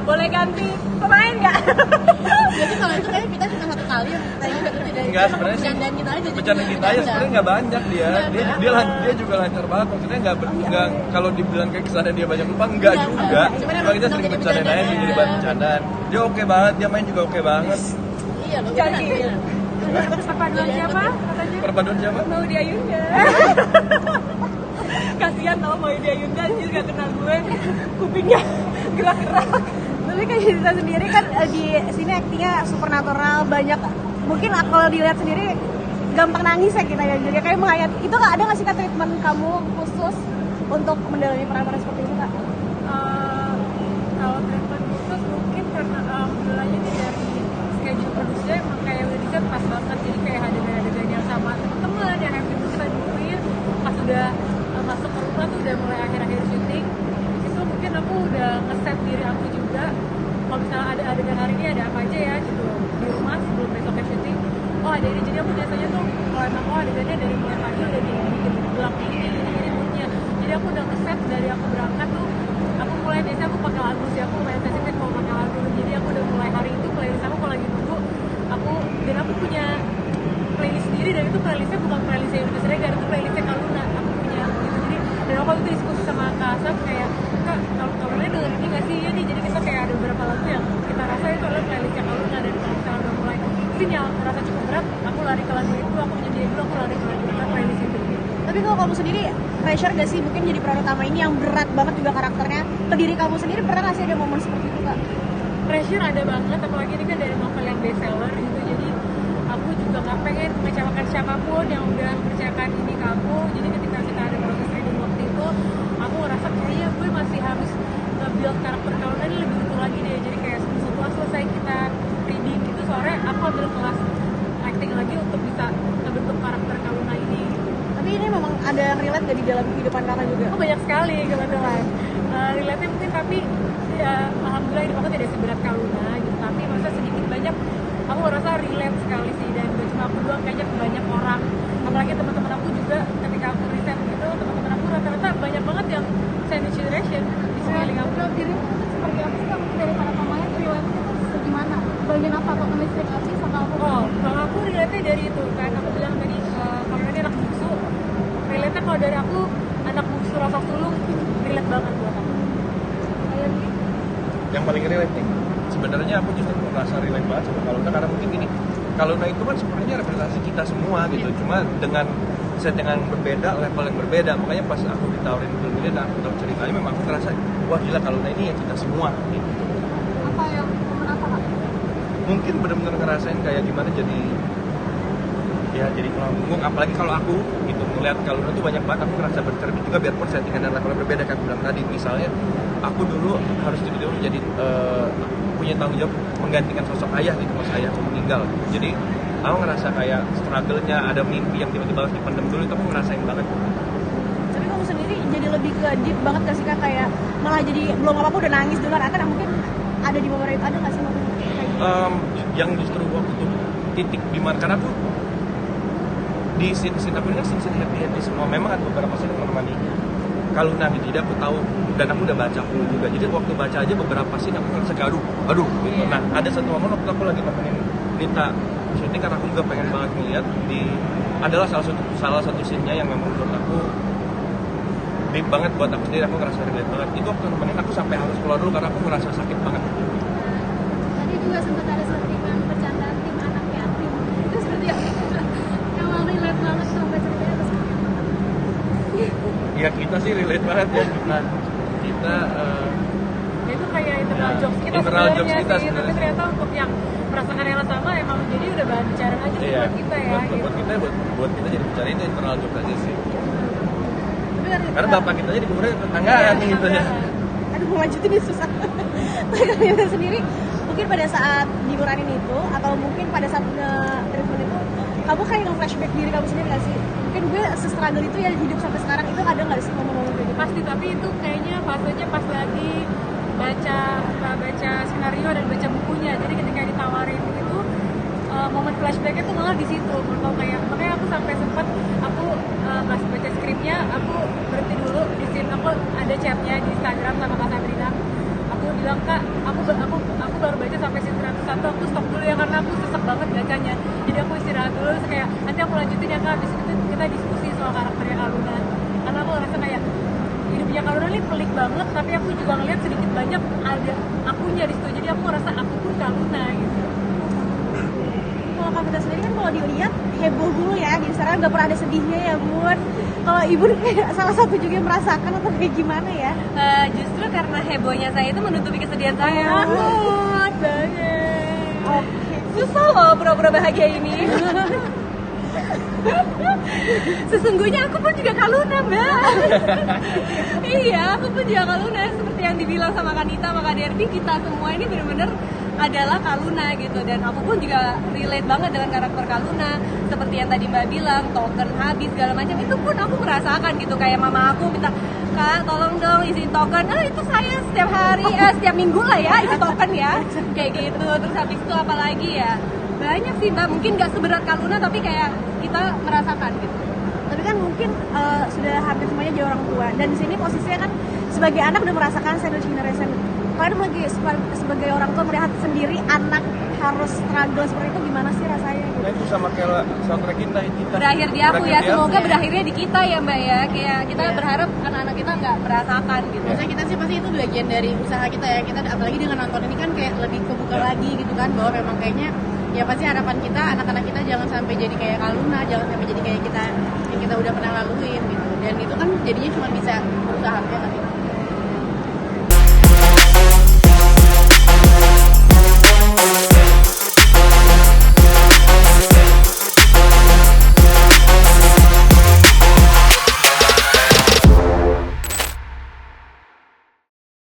Boleh ganti pemain nggak? Jadi kalau itu kayaknya kita cuma satu kali tanya gitu tidak. Enggak, sebenarnya sih Bercandaan kita aja. bercanda kita aja sebenarnya nggak banyak dia juga lancar banget, maksudnya nggak kalau dibilang kayak kesadaran dia banyak lupa enggak juga, cuma kita sering bercanda aja jadi bahan bercandaan. Dia oke banget, dia main juga oke banget. Iya loh. Jadi perpaduan siapa katanya? Perpaduan siapa? Maudy Ayunda. Kasihan tau Maudy Ayunda juga kena gue kupingnya gerak-gerak. Tapi kayak Cinta sendiri kan di sini aktingnya supernatural, banyak mungkin kalau dilihat sendiri gampang nangis ya kita ya, jadi kayak menghayat. Itu nggak ada nggak sih Kak treatment kamu khusus untuk mendalami peran-peran seperti itu Kak? Kalau treatment khusus mungkin karena alhamdulillahnya nih dari schedule produksinya emang kayak udah diset pas banget, jadi kayak adegan-adegan yang sama teman-teman yang happy terus saya duluin pas udah masuk ke rumah tuh udah mulai akhir-akhir syuting itu mungkin aku udah nge-set diri aku juga kalau misalnya ada adegan hari ini ada apa aja ya gitu di rumah sebelum besoknya syuting. Oh ada ini, jadi aku biasanya tuh kalau emang adegannya dari mulai pagi udah di gelap ini moodnya, jadi aku udah nge-set dari aku berangkat tuh. Aku mulai biasanya aku pakai lagu sih, aku main sensitif kalau pakai lagu, jadi aku udah mulai hari itu playlist aku kalau lagi nunggu aku punya playlist sendiri, dan itu playlistnya bukan playlistnya Indonesia Regar, itu playlistnya Kaluna aku punya gitu. Jadi dan aku itu diskusi sama Kak Asaf kayak Kak kalau Kaluna denger ini nggak sih ya nih, jadi kita kayak ada beberapa lagu yang kita rasa itu adalah playlistnya Kaluna, dan kalau misalnya udah mulai scene yang terasa cukup berat aku lari ke lagu itu, aku menyendiri dulu, aku lari ke lagu itu playlist itu. Tapi kalau kamu sendiri pressure gak sih mungkin jadi peran utama ini yang berat banget juga karakternya, ke diri kamu sendiri pernah gak sih ada momen seperti itu Kak? Pressure ada banget, apalagi ini kan dari novel yang bestseller gitu, jadi aku juga nggak pengen mengecewakan siapapun yang udah percayakan ini ke aku. Jadi ketika kita ada proses reading waktu itu aku ngerasa kayaknya gue masih harus nge-build karakter Kaluna ini lebih utuh lagi deh. Jadi kayak setelah selesai kita reading itu sore aku ambil kelas acting lagi untuk bisa ngebentuk karakter Kaluna ini. Tapi ini memang ada yang relate gak di dalam kehidupan kakak juga? Oh banyak sekali kebetulan relate-nya mungkin, tapi ya, alhamdulillah hidup aku tidak seberat Kaluna gitu, tapi masa sedikit banyak aku ngerasa relate sekali sih, dan gak cuma aku doang, kayaknya banyak orang, apalagi teman-teman aku juga ketika aku riset gitu, teman-teman aku rata-rata banyak banget yang sandwich generation di sekeliling aku. Menurut dirimu seperti apa sih kamu dari para pemain, relate itu gimana? Bagian apa kok chemistry sih sama aku? Oh, kalau aku relate-nya dari itu kan, aku bilang tadi kalau ini anak bungsu, relate-nya kalau dari aku anak bungsu rasa sulung, relate banget buat aku. Yang paling relate nih sebenarnya aku justru merasa relate banget sama Kaluna, karena mungkin gini, Kaluna itu kan sebenarnya representasi kita semua gitu, cuma dengan set yang berbeda, level yang berbeda. Makanya pas aku ditawarin film ini dan aku tahu ceritanya, memang aku ngerasa wah gila, Kaluna ini ya kita semua gitu. Apa yang momen apa Kak? Mungkin benar-benar ngerasain kayak gimana jadi tulang punggung, apalagi kalau aku gitu ngeliat Kaluna tuh banyak banget, aku ngerasa bercermin juga biarpun settingan dan levelnya berbeda kayak aku bilang tadi. Misalnya aku dulu harus tiba-tiba jadi punya tanggung jawab menggantikan sosok ayah gitu pas ayahku meninggal, jadi aku ngerasa kayak struggle-nya, ada mimpi yang tiba-tiba harus dipendam dulu, itu aku ngerasain banget. Tapi kamu sendiri jadi lebih ke deep banget gak sih Kak, kayak malah jadi belum apa-apa udah nangis duluan, atau mungkin ada di momen itu, ada gak sih momen kayak gitu? Yang justru waktu itu titik dimana, karena aku di scene aku ini kan scene happy semua, memang ada beberapa scene yang menemani Kaluna gitu, jadi aku tahu dan aku udah baca full juga, jadi waktu baca aja beberapa scene aku ngerasa aduh gitu. Nah ada satu momen waktu aku lagi nemenin Nita syuting, karena aku juga pengen banget ngeliat adalah salah satu scene-nya yang memang menurut aku deep banget buat aku sendiri, aku ngerasa relate banget. Itu waktu nemenin aku sampai harus keluar dulu karena aku ngerasa sakit banget. Tadi juga sempat ada settingan bercandaan tim anak yatim, itu seperti apa? Yang relate banget sampai ceritanya terus Ya kita sih relate banget ya, kita Itu kayak internal jokes kita internal sebenarnya jokes kita sih, tapi sebenarnya. ternyata untuk yang merasakan yang sama emang jadi udah bahan bicara aja sih buat kita ya. buat kita jadi bicara itu internal jokes aja sih. Tapi kan Karena bapak kita aja dikuburin tetanggaan gitu ya. aduh mau lanjutin ini susah. Kalian sendiri mungkin pada saat dimuranin itu, atau mungkin pada saat treatment itu, kamu kayak nge-flashback diri kamu sendiri gak sih? Mungkin gue se-struggle itu ya hidup sampai sekarang, itu ada gak sih momen-momen kayak gitu? Pasti, tapi itu kayaknya fasenya pas lagi baca skenario dan baca bukunya. Jadi ketika ditawarin itu momen flashbacknya tuh malah di situ. Makanya aku sampai sempat pas baca skripnya aku berhenti dulu di scene, aku ada chatnya di Instagram sama Kak Sabrina. Aku bilang bilang, Kak, aku baru baca sampai scene 101, aku stop dulu ya karena aku sesek banget bacanya, jadi aku istirahat dulu, terus kayak nanti aku lanjutin ya Kak, habis itu kita diskusi soal karakternya Kaluna, karena aku ngerasa kayak hidupnya Kaluna ini pelik banget, tapi aku juga ngeliat sedikit banyak ada akunya di situ, jadi aku ngerasa aku pun Kaluna gitu. Kalau Kak Vita sendiri kan kalau dilihat heboh dulu ya di Instagram, nggak pernah ada sedihnya ya Bun. Kalau Ibu kayak salah satu juga yang merasakan atau kayak gimana ya? Justru karena hebohnya saya itu menutupi kesedihan saya. Banget. Oke. Susah loh pura-pura bahagia ini. Sesungguhnya aku pun juga Kaluna, Mbak. Iya, aku pun juga Kaluna. Seperti yang dibilang sama Kanita, sama Kak Derby, kita semua ini benar-benar adalah Kaluna gitu. Dan aku pun juga relate banget dengan karakter Kaluna. Seperti yang tadi Mbak bilang, token habis segala macam, itu pun aku merasakan gitu. Kayak mama aku minta, Kak tolong dong isi token. Itu saya setiap hari, setiap minggu lah ya isi token ya. Kayak gitu. Terus habis itu apa lagi ya? Banyak sih Mbak, mungkin gak seberat Kaluna tapi kayak kita merasakan gitu. Tapi kan mungkin sudah hampir semuanya jadi orang tua, dan di sini posisinya kan sebagai anak udah merasakan sandwich generation. Kalian sebagai orang tua melihat sendiri anak harus struggle seperti itu, gimana sih rasanya? Nah itu sama kayak soundtrack kita. Berakhir di aku ya, semoga aku. berakhirnya di kita ya Mbak ya. Kayak kita berharap anak-anak kita nggak merasakan gitu. Maksudnya kita sih pasti itu bagian dari usaha kita ya. Kita apalagi dengan nonton ini kan kayak lebih kebuka lagi gitu kan, bahwa memang kayaknya ya pasti harapan kita anak-anak kita jangan sampai jadi kayak Kaluna, jangan sampai jadi kayak kita yang kita udah pernah laluin gitu. Dan itu kan jadinya cuma bisa usaha ya kan.